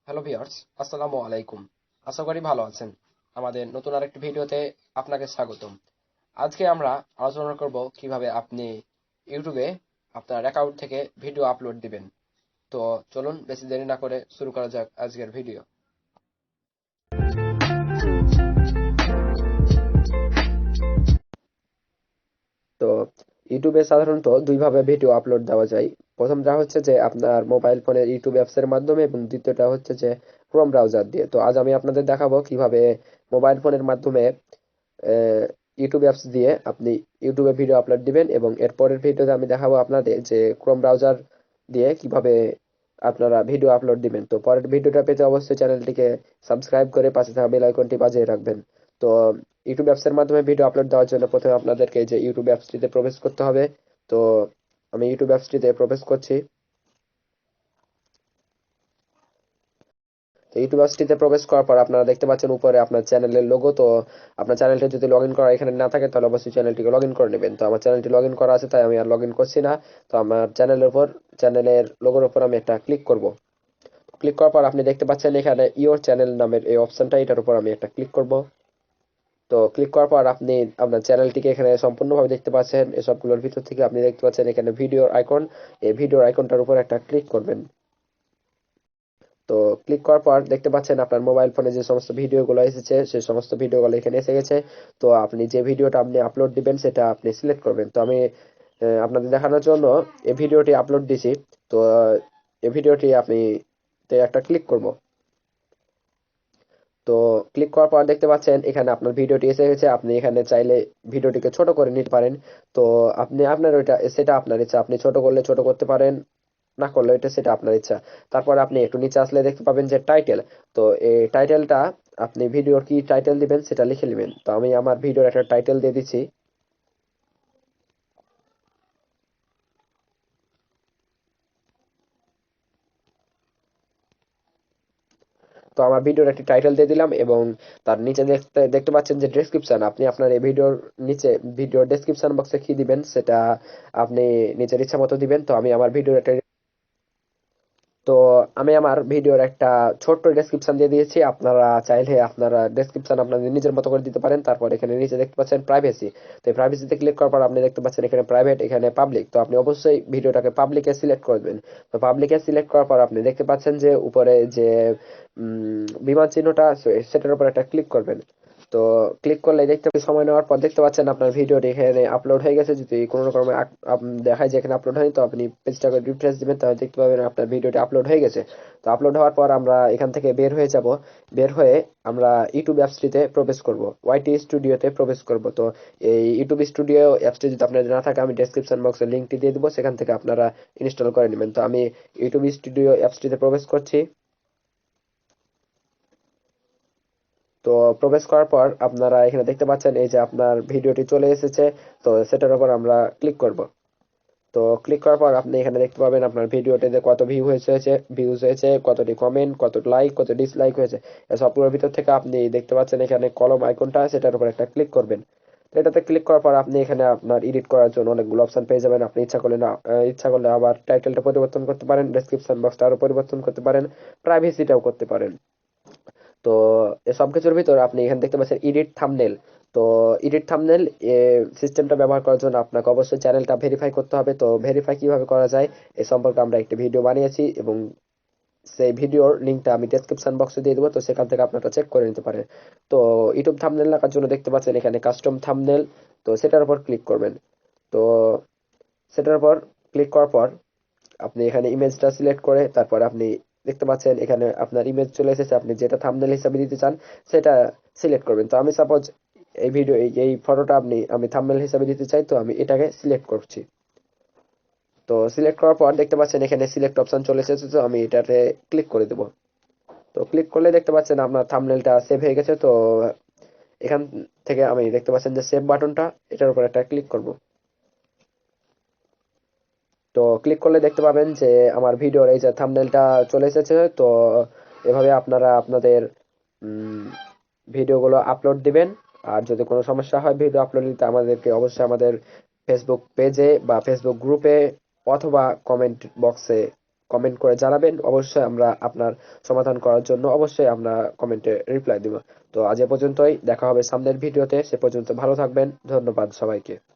Hello viewers, আসসালামু আলাইকুম। আশা করি ভালো আছেন। আমাদের নতুন আরেকটি ভিডিওতে আপনাকে স্বাগতম। আজকে আমরা আলোচনা করব কিভাবে আপনি ইউটিউবে আপনার অ্যাকাউন্ট থেকে ভিডিও আপলোড দিবেন। তো চলুন বেশি দেরি না করে শুরু করা যাক আজকের ভিডিও। তো ইউটিউবে সাধারণত দুইভাবে ভিডিও আপলোড দেওয়া যায়। প্রথমটা হচ্ছে যে আপনার মোবাইল ফোনের ইউটিউব অ্যাপসের মাধ্যমে এবং দ্বিতীয়টা হচ্ছে যে ক্রোম ব্রাউজার দিয়ে। তো আজ আমি আপনাদের দেখাবো কিভাবে মোবাইল ফোনের মাধ্যমে ইউটিউব অ্যাপস দিয়ে আপনি ইউটিউবে ভিডিও আপলোড দিবেন এবং এর পরের ভিডিওতে আমি দেখাবো আপনাদের যে ক্রোম ব্রাউজার দিয়ে কিভাবে আপনারা ভিডিও আপলোড দিবেন। তো পরের ভিডিওটা পেতে অবশ্যই চ্যানেলটিকে সাবস্ক্রাইব করে পাশে থাকা বেল আইকনটি বাজিয়ে রাখবেন। তো ইউটিউব অ্যাপসের মাধ্যমে ভিডিও আপলোড দেওয়ার জন্য প্রথমে আপনাদেরকে যে ইউটিউব অ্যাপসটিতে প্রবেশ করতে হবে। তো আমি ইউটিউব অ্যাপসটিতে প্রবেশ করছি। তো ইউটিউব অ্যাপসটিতে প্রবেশ করার পর আপনারা দেখতে পাচ্ছেন উপরে আপনার চ্যানেলের লোগো। তো আপনার চ্যানেলটি যদি লগ ইন করা এখানে না থাকে তাহলে অবশ্যই চ্যানেলটিকে লগ ইন করে নেবেন। তো আমার চ্যানেলটি লগ ইন করা আছে তাই আমি আর লগ ইন করছি না। তো আমার চ্যানেলের লোগোর উপর আমি একটা ক্লিক করব। ক্লিক করার পর আপনি দেখতে পাচ্ছেন এখানে ইওর চ্যানেল নামের এই অপশনটা, এটার উপর আমি একটা ক্লিক করব। তো ক্লিক করার পর আপনি আপনার চ্যানেলটিকে এখানে সম্পূর্ণভাবে দেখতে পাচ্ছেন। এসবগুলোর ভিতর থেকে আপনি দেখতে পাচ্ছেন এখানে ভিডিওর আইকন। এই ভিডিওর আইকনটার উপর একটা ক্লিক করবেন। তো ক্লিক করার পর দেখতে পাচ্ছেন আপনার মোবাইল ফোনে যে সমস্ত ভিডিওগুলো এসেছে সেই সমস্ত ভিডিওগুলো এখানে এসে গেছে। তো আপনি যে ভিডিওটা আপনি আপলোড দিবেন সেটা আপনি সিলেক্ট করবেন। তো আমি আপনাদের দেখানোর জন্য এই ভিডিওটি আপলোড দিছি। তো এই ভিডিওটি আপনি একটা ক্লিক করব। তো ক্লিক করার পর দেখতে পাচ্ছেন এখানে আপনার ভিডিওটি এসে গেছে। আপনি এখানে চাইলে ভিডিওটিকে ছোট করে নিতে পারেন। তো আপনি আপনার ওইটা সেটা আপনার ইচ্ছা, আপনি ছোট করলে ছোট করতে পারেন, না করলে এটা সেটা আপনার ইচ্ছা। তারপর আপনি একটু নিচে আসলে দেখতে পাবেন যে টাইটেল। তো এই টাইটেলটা আপনি ভিডিওর কি টাইটেল দিবেন সেটা লিখে নেবেন। তো আমি আমার ভিডিওর একটা টাইটেল দিয়ে দিচ্ছি। তো আমার ভিডিওর একটি টাইটেল দিয়ে দিলাম এবং তার নিচে দেখতে দেখতে পাচ্ছেন যে ডেসক্রিপশন। আপনি আপনার এই ভিডিওর নিচে ভিডিওর ডেসক্রিপশন বক্সে কি দিবেন সেটা আপনি নিজের ইচ্ছা মতো দিবেন। তো আমি আমার ভিডিওর একটা তো আমি আমার ভিডিওর একটা ছোট্ট ডেসক্রিপশন দিয়ে দিয়েছি। আপনারা চাইলে আপনারা ডেসক্রিপশন আপনাদের নিজের মতো করে দিতে পারেন। তারপর এখানে নিচে দেখতে পাচ্ছেন প্রাইভেসি। তো এই প্রাইভেসিতে ক্লিক করার পর আপনি দেখতে পাচ্ছেন এখানে প্রাইভেট, এখানে পাবলিক। তো আপনি অবশ্যই ভিডিওটাকে পাবলিকে সিলেক্ট করবেন। তো পাবলিকে সিলেক্ট করার পর আপনি দেখতে পাচ্ছেন যে উপরে যে বিমান চিহ্নটা আছে সেটার উপর একটা ক্লিক করবেন। তো ক্লিক করলে দেখতে সময় নেওয়ার পর দেখতে পাচ্ছেন আপনার ভিডিওটি এখানে আপলোড হয়ে গেছে। যদি কোনো রকম দেখায় যে এখানে আপলোড হয়নি তো আপনি পেজটাকে রিফ্রেশ দিবেন, তাহলে দেখতে পাবেন আপনার ভিডিওটি আপলোড হয়ে গেছে। তো আপলোড হওয়ার পর আমরা এখান থেকে বের হয়ে যাব। বের হয়ে আমরা ইউটিউব অ্যাপসটিতে প্রবেশ করব, ওয়াইটি স্টুডিওতে প্রবেশ করব। তো এই ইউটিউব স্টুডিও অ্যাপসটি যদি আপনাদের না থাকে আমি ডেসক্রিপশন বক্সে লিঙ্কটি দিয়ে দেবো, সেখান থেকে আপনারা ইনস্টল করে নেবেন। তো আমি ইউটিউব স্টুডিও অ্যাপসটিতে প্রবেশ করছি। তো প্রবেশ করার পর আপনারা এখানে দেখতে পাচ্ছেন এই যে আপনার ভিডিওটি চলে এসেছে। তো সেটার উপর আমরা ক্লিক করব। তো ক্লিক করার পর আপনি এখানে দেখতে পাবেন আপনার ভিডিওটিতে কত ভিউজ হয়েছে, কতটি কমেন্ট, কত লাইক, কত ডিসলাইক হয়েছে। এই সবগুলোর ভিতর থেকে আপনি দেখতে পাচ্ছেন এখানে কলম আইকনটা, সেটার উপর একটা ক্লিক করবেন। তো এটাতে ক্লিক করার পর আপনি এখানে আপনার এডিট করার জন্য অনেকগুলো অপশন পেয়ে যাবেন। আপনি ইচ্ছা করলে আবার টাইটেলটা পরিবর্তন করতে পারেন, ডেসক্রিপশন বক্সটা আরো পরিবর্তন করতে পারেন, প্রাইভেসিটাও করতে পারেন। তো এসব কিছুর ভিতর আপনি এখানে দেখতে পাচ্ছেন এডিট থাম্বনেল। তো এডিট থাম্বনেল সিস্টেমটা ব্যবহার করার জন্য আপনাকে অবশ্যই চ্যানেলটা ভেরিফাই করতে হবে। তো ভেরিফাই কিভাবে করা যায় এ সম্পর্কে আমরা একটি ভিডিও বানিয়েছি এবং সেই ভিডিওর লিঙ্কটা আমি ডেসক্রিপশন বক্সে দিয়ে দেবো। তো সেখান থেকে আপনারা চেক করে নিতে পারেন। তো ইউটিউব থাম্বনেল রাখার জন্য দেখতে পাচ্ছেন এখানে কাস্টম থাম্বনেল। তো সেটার উপর ক্লিক করবেন। তো সেটার উপর ক্লিক করার পর আপনি এখানে ইমেজটা সিলেক্ট করে তারপর আপনি দেখতে পাচ্ছেন এখানে আপনার ইমেজ চলে এসেছে। আপনি যেটা থাম্বনেল হিসাবে দিতে চান সেটা সিলেক্ট করবেন। তো আমি সাপোজ এই ফটোটা আমি থাম্বনেল হিসাবে দিতে চাই, তো আমি এটাকে সিলেক্ট করছি। তো সিলেক্ট করার পর দেখতে পাচ্ছেন এখানে সিলেক্ট অপশন চলে এসেছে। তো আমি এটাতে ক্লিক করে দেবো। তো ক্লিক করলে দেখতে পাচ্ছেন আপনার থাম্বনেলটা সেভ হয়ে গেছে। তো এখান থেকে আমি দেখতে পাচ্ছেন যে সেভ বাটনটা, এটার উপর একটা ক্লিক করব। তো ক্লিক করলে দেখতে পাবেন যে আমার ভিডিওর এই যে থাম্বনেলটা চলে এসেছে। তো এভাবে আপনারা আপনাদের ভিডিওগুলো আপলোড দিবেন। আর যদি কোনো সমস্যা হয় ভিডিও আপলোড দিতে আমাদেরকে অবশ্যই আমাদের ফেসবুক পেজে বা ফেসবুক গ্রুপে অথবা কমেন্ট বক্সে কমেন্ট করে জানাবেন। অবশ্যই আমরা আপনার সমাধান করার জন্য অবশ্যই আমরা কমেন্টে রিপ্লাই দিব। তো আজ এ পর্যন্তই, দেখা হবে সামনের ভিডিওতে। সে পর্যন্ত ভালো থাকবেন। ধন্যবাদ সবাইকে।